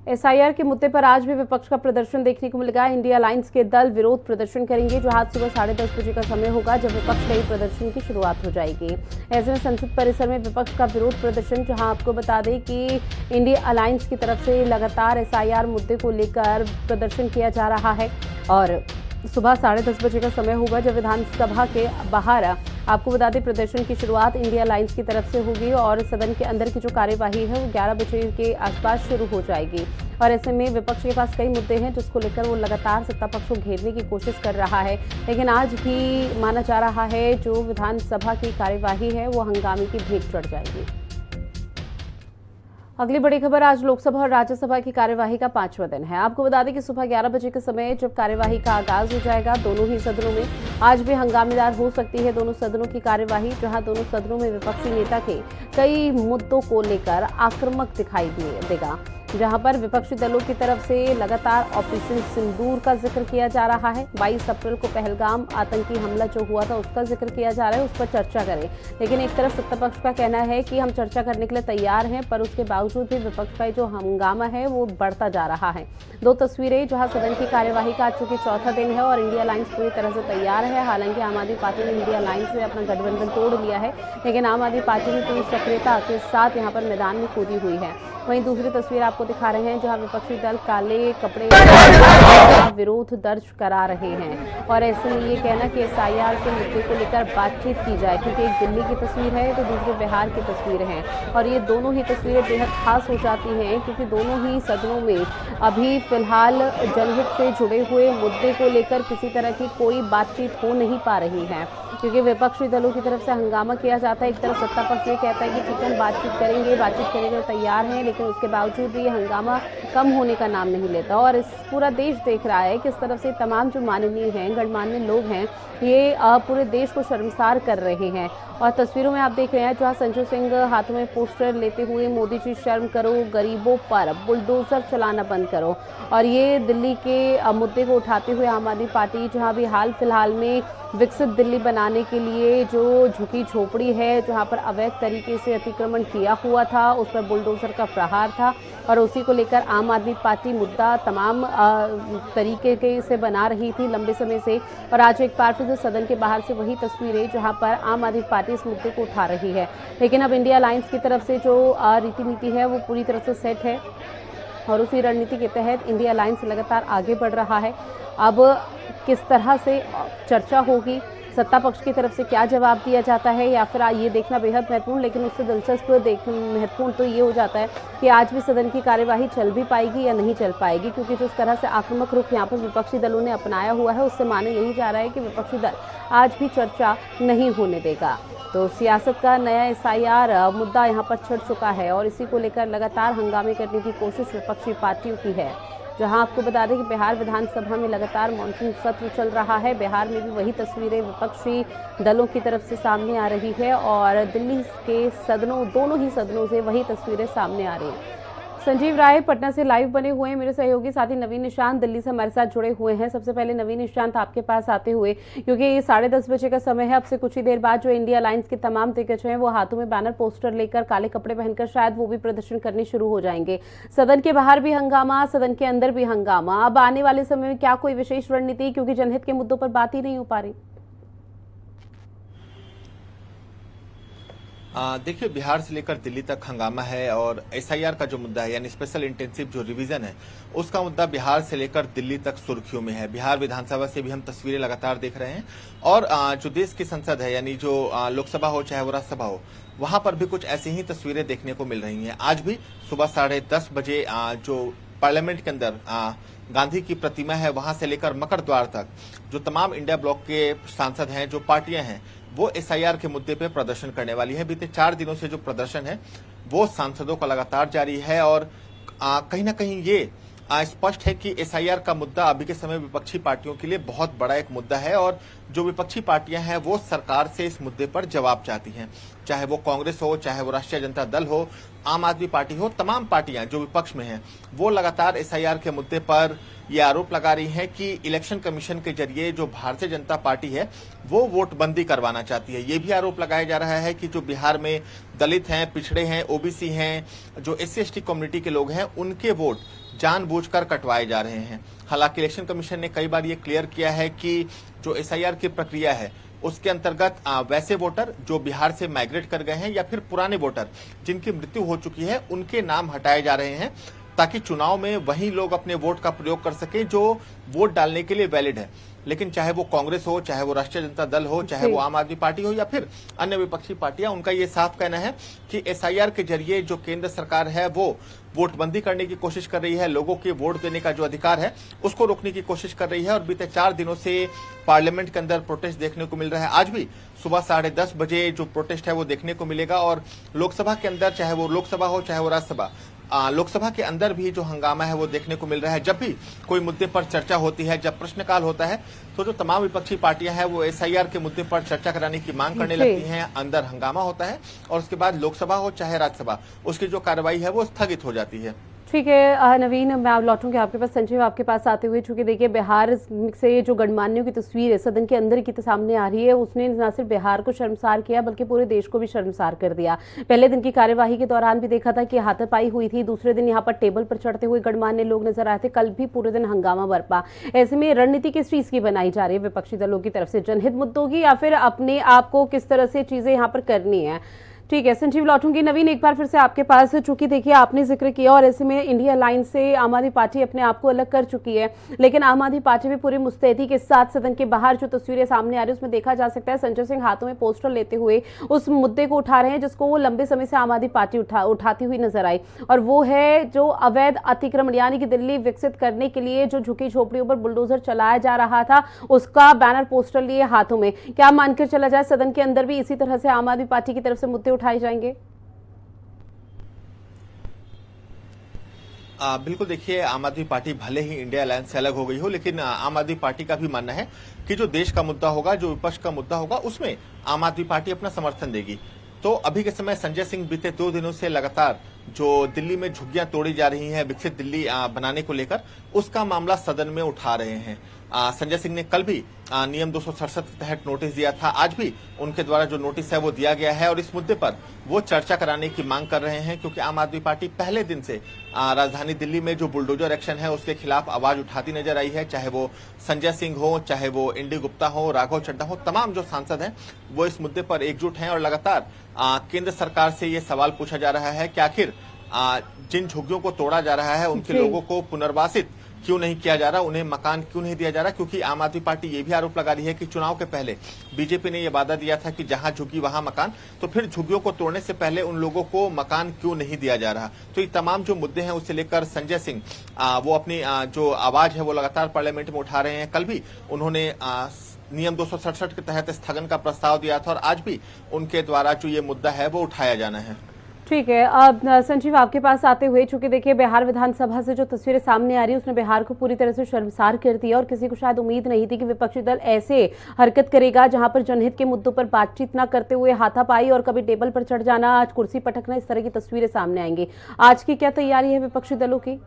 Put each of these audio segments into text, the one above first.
SIR के मुद्दे पर आज भी विपक्ष का प्रदर्शन देखने को मिलेगा। इंडिया अलायंस के दल विरोध प्रदर्शन करेंगे, जो आज सुबह 10:30 बजे का समय होगा, जब विपक्ष के प्रदर्शन की शुरुआत हो जाएगी। ऐसे में संसद परिसर में विपक्ष का विरोध प्रदर्शन, जहां आपको बता दें कि इंडिया अलायंस की तरफ से लगातार एसआईआर मुद्दे को लेकर प्रदर्शन किया जा रहा है और सुबह 10:30 बजे का समय होगा, जब विधानसभा के बाहर आपको बता दें प्रदर्शन की शुरुआत इंडिया अलायंस की तरफ से होगी और सदन के अंदर की जो कार्यवाही है वो 11 बजे के आसपास शुरू हो जाएगी। और ऐसे में विपक्ष के पास कई मुद्दे हैं जिसको लेकर वो लगातार सत्ता पक्ष को घेरने की कोशिश कर रहा है, लेकिन आज भी माना जा रहा है जो विधानसभा की कार्यवाही है वो हंगामे की भेंट चढ़ जाएगी। अगली बड़ी खबर, आज लोकसभा और राज्यसभा की कार्यवाही का 5वां दिन है। आपको बता दें कि सुबह 11 बजे के समय जब कार्यवाही का आगाज हो जाएगा, दोनों ही सदनों में आज भी हंगामेदार हो सकती है दोनों सदनों की कार्यवाही, जहां दोनों सदनों में विपक्षी नेता के कई मुद्दों को लेकर आक्रामक दिखाई देगा, जहां पर विपक्षी दलों की तरफ से लगातार ऑपरेशन सिंदूर का जिक्र किया जा रहा है। 22 अप्रैल को पहलगाम आतंकी हमला जो हुआ था उसका जिक्र किया जा रहा है, उस पर चर्चा करें। लेकिन एक तरफ सत्ता पक्ष का कहना है कि हम चर्चा करने के लिए तैयार हैं, पर उसके बावजूद भी विपक्ष का जो हंगामा है वो बढ़ता जा रहा है। दो तस्वीरें, जहां सदन की कार्यवाही का आज चूंकि चौथा दिन है और इंडिया अलायंस पूरी तरह से तैयार है। हालांकि आम आदमी पार्टी ने इंडिया अलायंस से अपना गठबंधन तोड़ लिया है, लेकिन आम आदमी पार्टी भी पूरी सक्रियता के साथ यहाँ पर मैदान में कूदी हुई है। वहीं दूसरी तस्वीर आपको दिखा रहे हैं, जहां विपक्षी दल काले कपड़े विरोध दर्ज करा रहे हैं और ऐसे में ये कहना कि एसआईआर के मुद्दे को लेकर बातचीत की जाए, क्योंकि एक दिल्ली की तस्वीर है तो दूसरी बिहार की तस्वीर है और ये दोनों ही तस्वीरें बेहद खास हो जाती हैं, क्योंकि दोनों ही सदनों में अभी फिलहाल जनहित से जुड़े हुए मुद्दे को लेकर किसी तरह की कोई बातचीत हो नहीं पा रही है, क्योंकि विपक्षी दलों की तरफ से हंगामा किया जाता है। एक तरफ सत्ता पक्ष ये कहता है कि ठीक है हम बातचीत करेंगे तैयार हैं, लेकिन उसके बावजूद भी ये हंगामा कम होने का नाम नहीं लेता और इस पूरा देश देख रहा है कि इस तरफ से तमाम जो माननीय हैं, गणमान्य लोग हैं, ये पूरे देश को शर्मसार कर रहे हैं। और तस्वीरों में आप देख रहे हैं जहां संजू सिंह हाथों में पोस्टर लेते हुए मोदी जी शर्म करो, गरीबों पर बुलडोजर चलाना बंद करो, और ये दिल्ली के मुद्दे को उठाते हुए आम आदमी पार्टी, जहां भी हाल फिलहाल में विकसित दिल्ली बनाने के लिए जो झुकी झोपड़ी है, जहां पर अवैध तरीके से अतिक्रमण किया हुआ था, उस पर बुलडोजर का प्रहार था और उसी को लेकर आम आदमी पार्टी मुद्दा तमाम तरीके से बना रही थी लंबे समय से। और आज एक बार फिर सदन के बाहर से वही तस्वीरें, जहां पर आम आदमी पार्टी इस मुद्दे को उठा रही है, लेकिन अब इंडिया अलायंस की तरफ से जो रीति नीति है वो पूरी तरह से सेट है और उसी रणनीति के तहत इंडिया अलायंस लगातार आगे बढ़ रहा है। अब किस तरह से चर्चा होगी, सत्ता पक्ष की तरफ से क्या जवाब दिया जाता है, या फिर ये देखना बेहद महत्वपूर्ण, लेकिन उससे दिलचस्प महत्वपूर्ण तो ये हो जाता है कि आज भी सदन की कार्यवाही चल भी पाएगी या नहीं चल पाएगी, क्योंकि जिस तरह से आक्रामक रुख यहाँ पर विपक्षी दलों ने अपनाया हुआ है उससे माने यही जा रहा है कि विपक्षी दल आज भी चर्चा नहीं होने देगा। तो सियासत का नया एसआईआर मुद्दा यहाँ पर छिड़ चुका है और इसी को लेकर लगातार हंगामे करने की कोशिश विपक्षी पार्टियों की है। जहां आपको बता दें कि बिहार विधानसभा में लगातार मॉनसून सत्र चल रहा है, बिहार में भी वही तस्वीरें विपक्षी दलों की तरफ से सामने आ रही है और दिल्ली के सदनों, दोनों ही सदनों से वही तस्वीरें सामने आ रही हैं। संजीव राय पटना से लाइव बने हुए हैं, मेरे सहयोगी साथी नवीन निशांत दिल्ली से हमारे साथ जुड़े हुए हैं। सबसे पहले नवीन निशांत आपके पास आते हुए, क्योंकि ये 10:30 बजे का समय है, अब से कुछ ही देर बाद जो इंडिया अलायंस के तमाम दिग्गज हैं वो हाथों में बैनर पोस्टर लेकर, काले कपड़े पहनकर शायद वो भी प्रदर्शन करने शुरू हो जाएंगे। सदन के बाहर भी हंगामा, सदन के अंदर भी हंगामा। अब आने वाले समय में क्या कोई विशेष रणनीति, क्योंकि जनहित के मुद्दों पर बात ही नहीं हो पा रही? देखिए, बिहार से लेकर दिल्ली तक हंगामा है और एसआईआर का जो मुद्दा है यानी स्पेशल इंटेंसिव जो रिवीजन है उसका मुद्दा बिहार से लेकर दिल्ली तक सुर्खियों में है। बिहार विधानसभा से भी हम तस्वीरें लगातार देख रहे हैं और जो देश की संसद है यानी जो लोकसभा हो चाहे वो राज्यसभा हो, वहां पर भी कुछ ऐसी ही तस्वीरें देखने को मिल रही हैं। आज भी सुबह 10:30 बजे जो पार्लियामेंट के अंदर गांधी की प्रतिमा है वहां से लेकर मकर द्वार तक जो तमाम इंडिया ब्लॉक के सांसद हैं, जो पार्टियां हैं, वो एसआईआर के मुद्दे पे प्रदर्शन करने वाली है। बीते 4 दिनों से जो प्रदर्शन है वो सांसदों का लगातार जारी है और कहीं ना कहीं ये स्पष्ट है कि एसआईआर का मुद्दा अभी के समय विपक्षी पार्टियों के लिए बहुत बड़ा एक मुद्दा है और जो विपक्षी पार्टियां हैं वो सरकार से इस मुद्दे पर जवाब चाहती हैं, चाहे वो कांग्रेस हो, चाहे वो राष्ट्रीय जनता दल हो, आम आदमी पार्टी हो। तमाम पार्टियां जो विपक्ष में हैं वो लगातार एसआईआर के मुद्दे पर ये आरोप लगा रही है कि इलेक्शन कमीशन के जरिए जो भारतीय जनता पार्टी है वो वोटबंदी करवाना चाहती है। ये भी आरोप लगाया जा रहा है कि जो बिहार में दलित हैं, पिछड़े हैं, ओबीसी हैं, जो एससी एसटी कम्युनिटी के लोग हैं, उनके वोट जानबूझकर कटवाए जा रहे हैं। हालांकि इलेक्शन कमीशन ने कई बार ये क्लियर किया है कि जो एसआईआर की प्रक्रिया है उसके अंतर्गत वैसे वोटर जो बिहार से माइग्रेट कर गए हैं या फिर पुराने वोटर जिनकी मृत्यु हो चुकी है उनके नाम हटाए जा रहे हैं, ताकि चुनाव में वही लोग अपने वोट का प्रयोग कर सकें जो वोट डालने के लिए वैलिड है। लेकिन चाहे वो कांग्रेस हो, चाहे वो राष्ट्रीय जनता दल हो, चाहे वो आम आदमी पार्टी हो या फिर अन्य विपक्षी पार्टियां, उनका ये साफ कहना है कि एसआईआर के जरिए जो केंद्र सरकार है वो वोटबंदी करने की कोशिश कर रही है, लोगों के वोट देने का जो अधिकार है उसको रोकने की कोशिश कर रही है। और बीते 4 दिनों से पार्लियामेंट के अंदर प्रोटेस्ट देखने को मिल रहा है। आज भी सुबह 10:30 बजे जो प्रोटेस्ट है वो देखने को मिलेगा। और लोकसभा के अंदर, चाहे वो लोकसभा हो चाहे वो राज्यसभा, लोकसभा के अंदर भी जो हंगामा है वो देखने को मिल रहा है। जब भी कोई मुद्दे पर चर्चा होती है, जब प्रश्नकाल होता है, तो जो तमाम विपक्षी पार्टियां हैं वो एसआईआर के मुद्दे पर चर्चा कराने की मांग करने लगती हैं, अंदर हंगामा होता है और उसके बाद लोकसभा हो चाहे राज्यसभा, उसकी जो कार्रवाई है वो स्थगित हो जाती है। ठीक है नवीन, मैं लौटूंगी आपके पास। संजीव, आपके पास आते हुए, चूंकि देखिए बिहार से जो गणमान्यों की तस्वीर है सदन के अंदर की सामने आ रही है, उसने न सिर्फ बिहार को शर्मसार किया बल्कि पूरे देश को भी शर्मसार कर दिया। पहले दिन की कार्यवाही के दौरान भी देखा था कि हाथापाई हुई थी, दूसरे दिन यहाँ पर टेबल पर चढ़ते हुए गणमान्य लोग नजर आए थे, कल भी पूरे दिन हंगामा बरपा। ऐसे में रणनीति किस चीज की बनाई जा रही है विपक्षी दलों की तरफ से, जनहित मुद्दों की या फिर अपने आप को किस तरह से चीजें यहाँ पर करनी है? ठीक है संजीव, लौटूंगी। नवीन, एक बार फिर से आपके पास, चूंकि देखिए आपने जिक्र किया और ऐसे में इंडिया अलायंस से आम आदमी पार्टी अपने आप को अलग कर चुकी है, लेकिन आम आदमी पार्टी भी पूरी मुस्तैदी के साथ सदन के बाहर जो तस्वीरें सामने आ रही है उसमें देखा जा सकता है संजय सिंह हाथों में पोस्टर लेते हुए उस मुद्दे को उठा रहे हैं जिसको वो लंबे समय से आम आदमी पार्टी उठाती हुई नजर आई, और वो है जो अवैध अतिक्रमण, यानी कि दिल्ली विकसित करने के लिए जो झुकी झोपड़ियों पर बुलडोजर चलाया जा रहा था उसका बैनर पोस्टर लिए हाथों में। क्या मानकर चला जाए सदन के अंदर भी इसी तरह से आम आदमी पार्टी की तरफ से मुद्दे उठाए जाएंगे? बिल्कुल, देखिए आम आदमी पार्टी भले ही इंडिया अलायंस से अलग हो गई हो, लेकिन आम आदमी पार्टी का भी मानना है कि जो देश का मुद्दा होगा, जो विपक्ष का मुद्दा होगा, उसमें आम आदमी पार्टी अपना समर्थन देगी। तो अभी के समय संजय सिंह बीते 2 दिनों से लगातार जो दिल्ली में झुग्गियां तोड़ी जा रही हैं विकसित दिल्ली बनाने को लेकर, उसका मामला सदन में उठा रहे हैं। संजय सिंह ने कल भी नियम 267 के तहत नोटिस दिया था, आज भी उनके द्वारा जो नोटिस है वो दिया गया है और इस मुद्दे पर वो चर्चा कराने की मांग कर रहे हैं, क्योंकि आम आदमी पार्टी पहले दिन से राजधानी दिल्ली में जो बुलडोजर एक्शन है उसके खिलाफ आवाज उठाती नजर आई है। चाहे वो संजय सिंह हो, चाहे वो इंडी गुप्ता हो, राघव चड्ढा हो, तमाम जो सांसद हैं वो इस मुद्दे पर एकजुट हैं और लगातार केंद्र सरकार से ये सवाल पूछा जा रहा है कि आखिर जिन झुग्गियों को तोड़ा जा रहा है उनके लोगों को पुनर्वासित क्यों नहीं किया जा रहा, उन्हें मकान क्यों नहीं दिया जा रहा। क्योंकि आम आदमी पार्टी ये भी आरोप लगा रही है कि चुनाव के पहले बीजेपी ने यह वादा दिया था कि जहां झुग्गी वहां मकान, तो फिर झुग्गियों को तोड़ने से पहले उन लोगों को मकान क्यों नहीं दिया जा रहा। तो ये तमाम जो मुद्दे हैं उससे लेकर संजय सिंह वो अपनी जो आवाज है वो लगातार पार्लियामेंट में उठा रहे हैं। कल भी उन्होंने नियम 267 के तहत स्थगन का प्रस्ताव दिया था और आज भी उनके द्वारा जो ये मुद्दा है वो उठाया जाना है। ठीक है, अब संजीव आपके पास आते हुए, चूंकि देखिए बिहार विधानसभा से जो तस्वीरें सामने आ रही है उसने बिहार को पूरी तरह से शर्मसार कर दिया और किसी को शायद उम्मीद नहीं थी कि विपक्षी दल ऐसे हरकत करेगा जहां पर जनहित के मुद्दों पर बातचीत न करते हुए हाथापाई और कभी टेबल पर चढ़ जाना, आज कुर्सी पटकना, इस तरह की तस्वीरें सामने आएंगी। आज की क्या तैयारी है विपक्षी दलों की?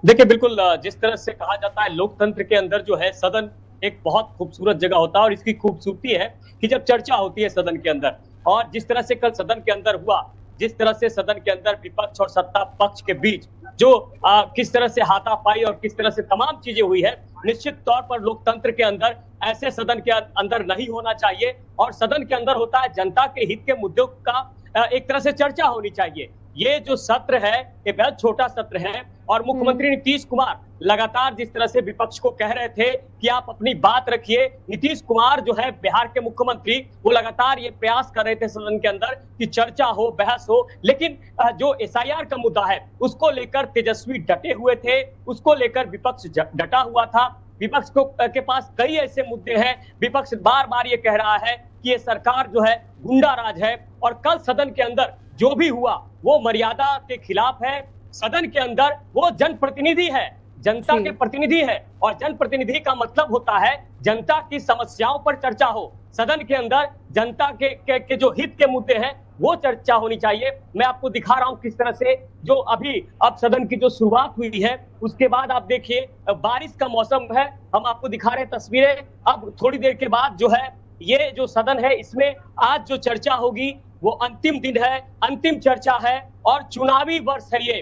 देखिए बिल्कुल, जिस तरह से कहा जाता है लोकतंत्र के अंदर जो है सदन एक बहुत खूबसूरत जगह होता है और इसकी खूबसूरती है कि जब चर्चा होती है सदन के अंदर, और जिस तरह से कल सदन के अंदर हुआ, जिस तरह से सदन के अंदर विपक्ष और सत्ता पक्ष के बीच जो किस तरह से हाथापाई और किस तरह से तमाम चीजें हुई है, निश्चित तौर पर लोकतंत्र के अंदर ऐसे सदन के अंदर नहीं होना चाहिए और सदन के अंदर होता है जनता के हित के मुद्दों का एक तरह से चर्चा होनी चाहिए। ये जो सत्र है ये बेहद छोटा सत्र है और मुख्यमंत्री नीतीश कुमार लगातार जिस तरह से विपक्ष को कह रहे थे कि आप अपनी बात रखिए, नीतीश कुमार जो है बिहार के मुख्यमंत्री, वो लगातार ये प्रयास कर रहे थे सदन के अंदर कि चर्चा हो, बहस हो, लेकिन जो एसआईआर का मुद्दा है उसको लेकर तेजस्वी डटे हुए थे, उसको लेकर विपक्ष डटा हुआ था। विपक्ष के पास कई ऐसे मुद्दे हैं, विपक्ष बार बार ये कह रहा है कि ये सरकार जो है गुंडा राज है और कल सदन के अंदर जो भी हुआ वो मर्यादा के खिलाफ है। सदन के अंदर वो जनप्रतिनिधि है, जनता के प्रतिनिधि है और जनप्रतिनिधि का मतलब होता है जनता की समस्याओं पर चर्चा हो। सदन के अंदर जनता के जो हित के मुद्दे हैं वो चर्चा होनी चाहिए। मैं आपको दिखा रहा हूं किस तरह से जो अभी अब सदन की जो शुरुआत हुई है उसके बाद आप देखिए बारिश का मौसम है, हम आपको दिखा रहे तस्वीरें। अब थोड़ी देर के बाद जो है ये जो सदन है इसमें आज जो चर्चा होगी वो अंतिम दिन है, अंतिम चर्चा है और चुनावी वर्ष है ये।